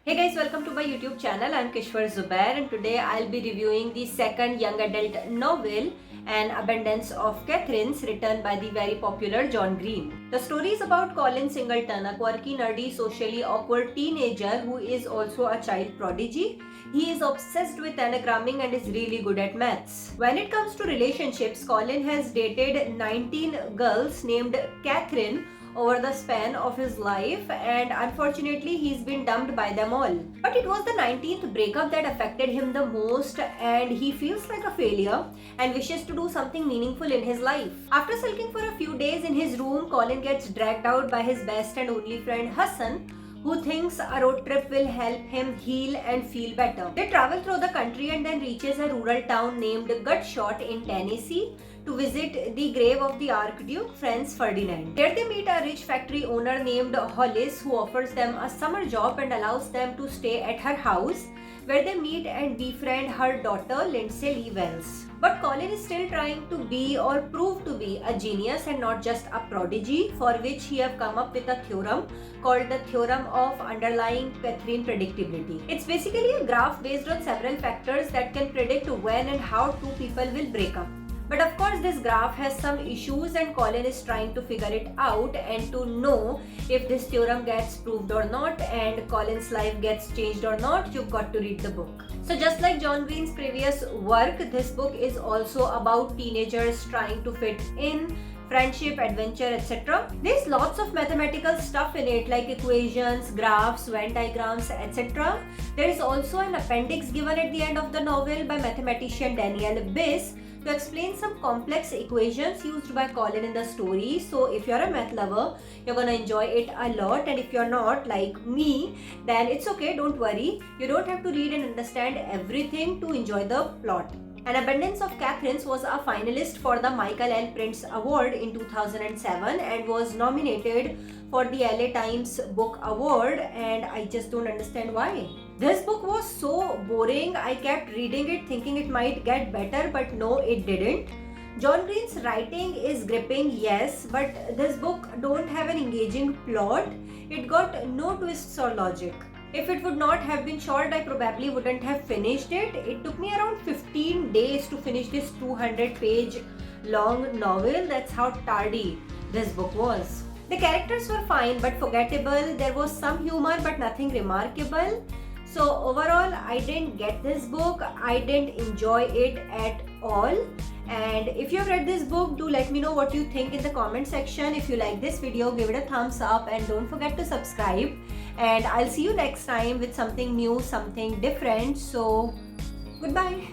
Hey guys, welcome to my YouTube channel. I'm Kishwar Zubair and today I'll be reviewing the second young adult novel, An Abundance of Catherines, written by the very popular John Green. The story is about Colin Singleton, a quirky, nerdy, socially awkward teenager who is also a child prodigy. He is obsessed with anagramming and is really good at maths. When it comes to relationships, Colin has dated 19 girls named Catherine over the span of his life, and unfortunately he's been dumped by them all. But it was the 19th breakup that affected him the most, and he feels like a failure and wishes to do something meaningful in his life. After sulking for a few days in his room, Colin gets dragged out by his best and only friend Hassan, who thinks a road trip will help him heal and feel better. They travel through the country and then reaches a rural town named Gutshot in Tennessee to visit the grave of the Archduke Franz Ferdinand. There they meet a rich factory owner named Hollis, who offers them a summer job and allows them to stay at her house, where they meet and befriend her daughter Lindsay Lee Wells. But Colin is still trying to be or prove to be a genius and not just a prodigy, for which he have come up with a theorem called the theorem of underlying Catherine predictability. It's basically a graph based on several factors that can predict when and how two people will break up. But of course this graph has some issues and Colin is trying to figure it out, and to know if this theorem gets proved or not and Colin's life gets changed or not, you've got to read the book. So just like John Green's previous work, this book is also about teenagers trying to fit in, friendship, adventure, etc. There's lots of mathematical stuff in it, like equations, graphs, Venn diagrams, etc. There is also an appendix given at the end of the novel by mathematician Daniel Biss to explain some complex equations used by Colin in the story. So if you're a math lover, you're gonna enjoy it a lot, and if you're not, like me, then it's okay, don't worry. You don't have to read and understand everything to enjoy the plot. An Abundance of Catherines was a finalist for the Michael L. Printz Award in 2007 and was nominated for the LA Times Book Award, and I just don't understand why. This book was so boring. I kept reading it thinking it might get better, but no, it didn't. John Green's writing is gripping, yes, but this book don't have an engaging plot. It got no twists or logic. If it would not have been short, I probably wouldn't have finished it. It took me around 15 days to finish this 200-page long novel. That's how tardy this book was. The characters were fine but forgettable. There was some humor but nothing remarkable. So overall, I didn't get this book. I didn't enjoy it at all. And if you've read this book, do let me know what you think in the comment section. If you like this video, give it a thumbs up and don't forget to subscribe. And I'll see you next time with something new, something different. So goodbye.